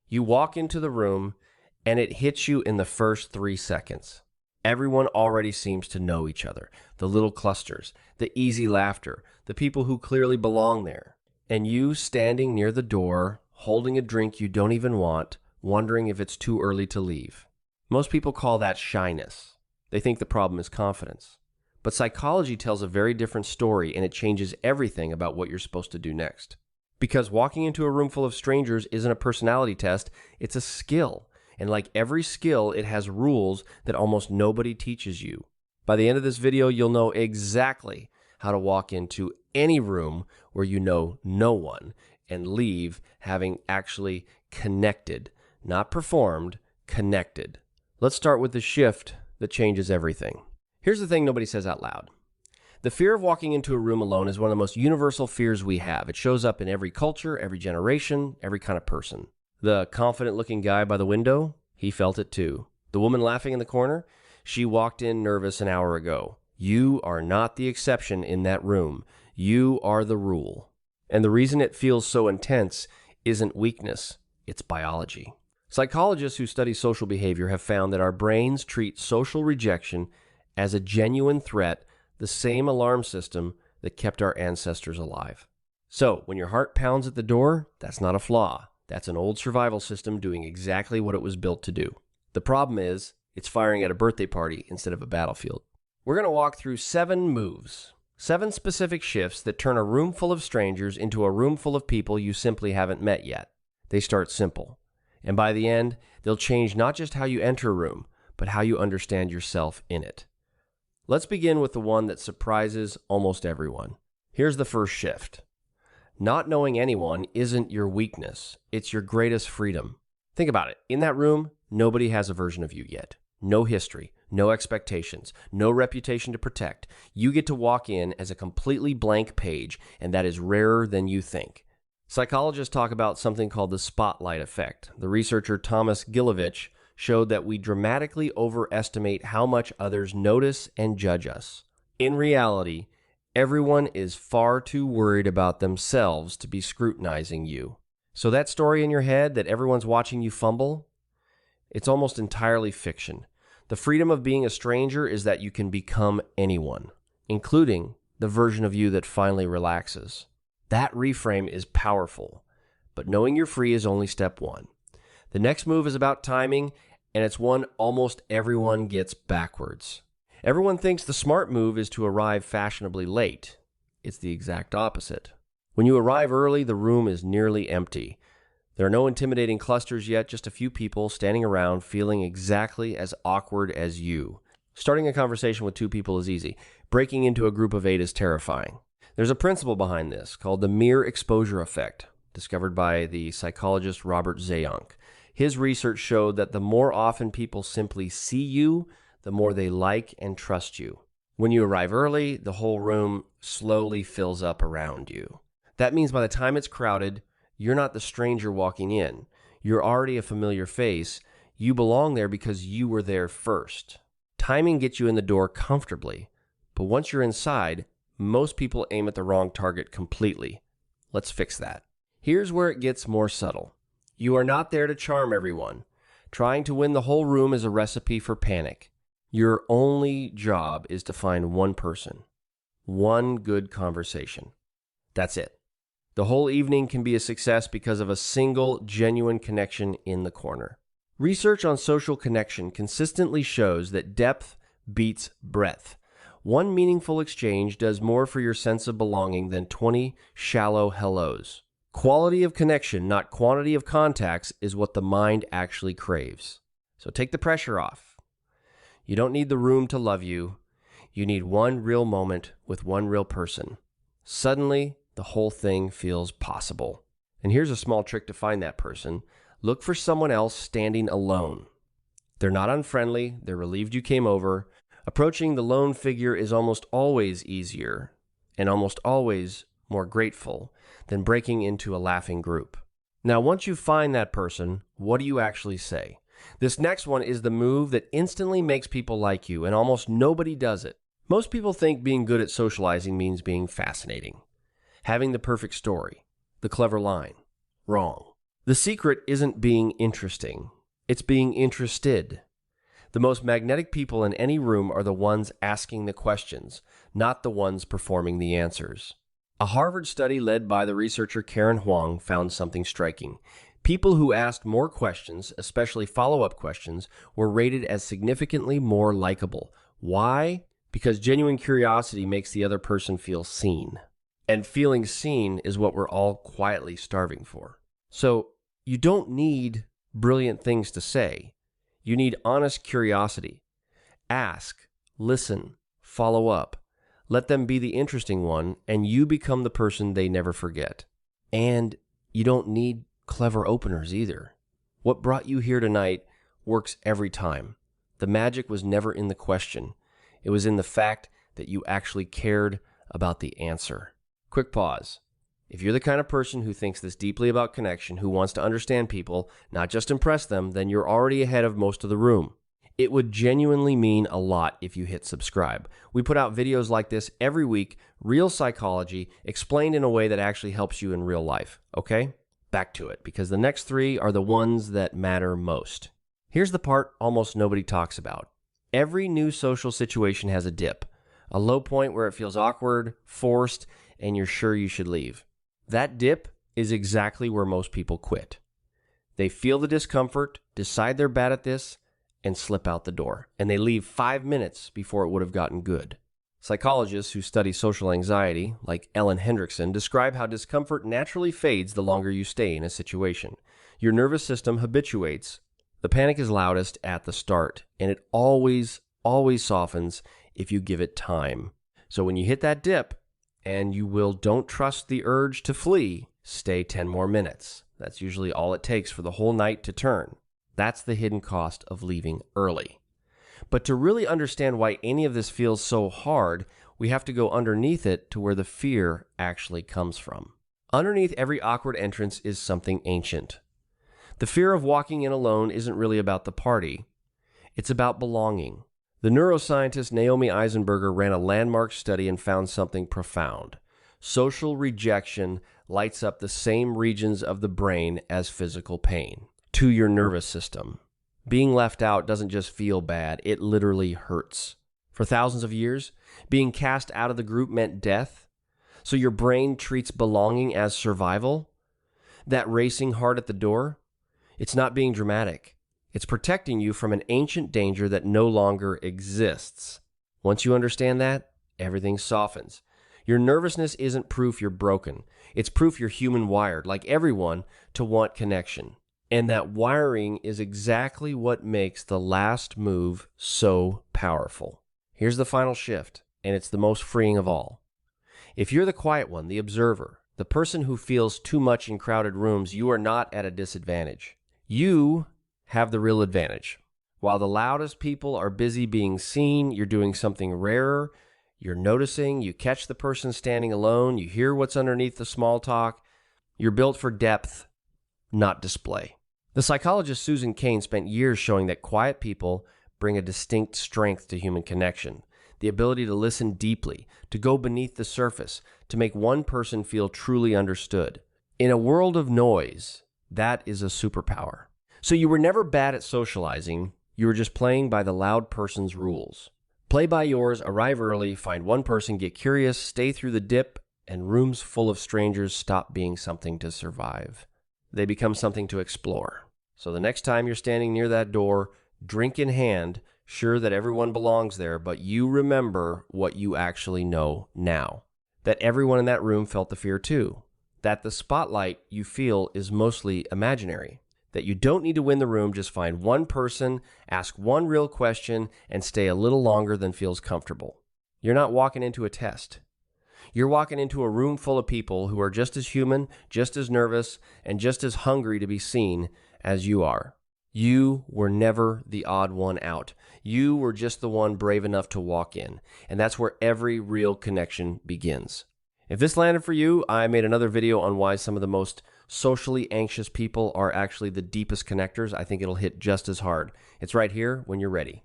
You walk into the room, and it hits you in the first 3 seconds. Everyone already seems to know each other. The little clusters, the easy laughter, the people who clearly belong there. And you standing near the door, holding a drink you don't even want, wondering if it's too early to leave. Most people call that shyness. They think the problem is confidence. But psychology tells a very different story, and it changes everything about what you're supposed to do next. Because walking into a room full of strangers isn't a personality test, it's a skill. And like every skill, it has rules that almost nobody teaches you. By the end of this video, you'll know exactly how to walk into any room where you know no one and leave having actually connected, not performed, connected. Let's start with the shift that changes everything. Here's the thing nobody says out loud. The fear of walking into a room alone is one of the most universal fears we have. It shows up in every culture, every generation, every kind of person. The confident-looking guy by the window, he felt it too. The woman laughing in the corner, she walked in nervous an hour ago. You are not the exception in that room. You are the rule. And the reason it feels so intense isn't weakness, it's biology. Psychologists who study social behavior have found that our brains treat social rejection as a genuine threat, the same alarm system that kept our ancestors alive. So, when your heart pounds at the door, that's not a flaw. That's an old survival system doing exactly what it was built to do. The problem is, it's firing at a birthday party instead of a battlefield. We're going to walk through 7 moves, 7 specific shifts that turn a room full of strangers into a room full of people you simply haven't met yet. They start simple, and by the end, they'll change not just how you enter a room, but how you understand yourself in it. Let's begin with the one that surprises almost everyone. Here's the first shift. Not knowing anyone isn't your weakness, it's your greatest freedom. Think about it. In that room, nobody has a version of you yet. No history, no expectations, no reputation to protect. You get to walk in as a completely blank page, and that is rarer than you think. Psychologists talk about something called the spotlight effect. The researcher Thomas Gilovich showed that we dramatically overestimate how much others notice and judge us. In reality, everyone is far too worried about themselves to be scrutinizing you. So that story in your head that everyone's watching you fumble, it's almost entirely fiction. The freedom of being a stranger is that you can become anyone, including the version of you that finally relaxes. That reframe is powerful, but knowing you're free is only step 1. The next move is about timing, and it's one almost everyone gets backwards. Everyone thinks the smart move is to arrive fashionably late. It's the exact opposite. When you arrive early, the room is nearly empty. There are no intimidating clusters yet, just a few people standing around feeling exactly as awkward as you. Starting a conversation with 2 people is easy. Breaking into a group of 8 is terrifying. There's a principle behind this called the mere exposure effect, discovered by the psychologist Robert Zajonc. His research showed that the more often people simply see you, the more they like and trust you. When you arrive early, the whole room slowly fills up around you. That means by the time it's crowded, you're not the stranger walking in. You're already a familiar face. You belong there because you were there first. Timing gets you in the door comfortably, but once you're inside, most people aim at the wrong target completely. Let's fix that. Here's where it gets more subtle. You are not there to charm everyone. Trying to win the whole room is a recipe for panic. Your only job is to find one person, one good conversation. That's it. The whole evening can be a success because of a single, genuine connection in the corner. Research on social connection consistently shows that depth beats breadth. One meaningful exchange does more for your sense of belonging than 20 shallow hellos. Quality of connection, not quantity of contacts, is what the mind actually craves. So take the pressure off. You don't need the room to love you. You need one real moment with one real person. Suddenly, the whole thing feels possible. And here's a small trick to find that person. Look for someone else standing alone. They're not unfriendly. They're relieved you came over. Approaching the lone figure is almost always easier and almost always more grateful than breaking into a laughing group. Now, once you find that person, what do you actually say? This next one is the move that instantly makes people like you, and almost nobody does it. Most people think being good at socializing means being fascinating, having the perfect story, the clever line. Wrong. The secret isn't being interesting. It's being interested. The most magnetic people in any room are the ones asking the questions, not the ones performing the answers. A Harvard study led by the researcher Karen Huang found something striking. People who asked more questions, especially follow-up questions, were rated as significantly more likable. Why? Because genuine curiosity makes the other person feel seen. And feeling seen is what we're all quietly starving for. So, you don't need brilliant things to say. You need honest curiosity. Ask, listen, follow up. Let them be the interesting one, and you become the person they never forget. And you don't need clever openers either. What brought you here tonight works every time. The magic was never in the question. It was in the fact that you actually cared about the answer. Quick pause. If you're the kind of person who thinks this deeply about connection, who wants to understand people, not just impress them, then you're already ahead of most of the room. It would genuinely mean a lot if you hit subscribe. We put out videos like this every week, real psychology, explained in a way that actually helps you in real life. Okay? Back to it, because the next three are the ones that matter most. Here's the part almost nobody talks about. Every new social situation has a dip, a low point where it feels awkward, forced, and you're sure you should leave. That dip is exactly where most people quit. They feel the discomfort, decide they're bad at this, and slip out the door. And they leave 5 minutes before it would have gotten good. Psychologists who study social anxiety, like Ellen Hendrickson, describe how discomfort naturally fades the longer you stay in a situation. Your nervous system habituates. The panic is loudest at the start, and it always softens if you give it time. So when you hit that dip, and don't trust the urge to flee, stay 10 more minutes. That's usually all it takes for the whole night to turn. That's the hidden cost of leaving early. But to really understand why any of this feels so hard, we have to go underneath it to where the fear actually comes from. Underneath every awkward entrance is something ancient. The fear of walking in alone isn't really about the party. It's about belonging. The neuroscientist Naomi Eisenberger ran a landmark study and found something profound. Social rejection lights up the same regions of the brain as physical pain to your nervous system. Being left out doesn't just feel bad, it literally hurts. For thousands of years, being cast out of the group meant death. So your brain treats belonging as survival. That racing heart at the door, it's not being dramatic. It's protecting you from an ancient danger that no longer exists. Once you understand that, everything softens. Your nervousness isn't proof you're broken. It's proof you're human wired, like everyone, to want connection. And that wiring is exactly what makes the last move so powerful. Here's the final shift, and it's the most freeing of all. If you're the quiet one, the observer, the person who feels too much in crowded rooms, you are not at a disadvantage. You have the real advantage. While the loudest people are busy being seen, you're doing something rarer, you're noticing, you catch the person standing alone, you hear what's underneath the small talk. You're built for depth, not display. The psychologist Susan Cain spent years showing that quiet people bring a distinct strength to human connection, the ability to listen deeply, to go beneath the surface, to make one person feel truly understood. In a world of noise, that is a superpower. So you were never bad at socializing, you were just playing by the loud person's rules. Play by yours, arrive early, find one person, get curious, stay through the dip, and rooms full of strangers stop being something to survive. They become something to explore. So the next time you're standing near that door, drink in hand, sure that everyone belongs there, but you remember what you actually know now. That everyone in that room felt the fear too. That the spotlight you feel is mostly imaginary. That you don't need to win the room, just find one person, ask one real question, and stay a little longer than feels comfortable. You're not walking into a test. You're walking into a room full of people who are just as human, just as nervous, and just as hungry to be seen as you are. You were never the odd one out. You were just the one brave enough to walk in. And that's where every real connection begins. If this landed for you, I made another video on why some of the most socially anxious people are actually the deepest connectors. I think it'll hit just as hard. It's right here when you're ready.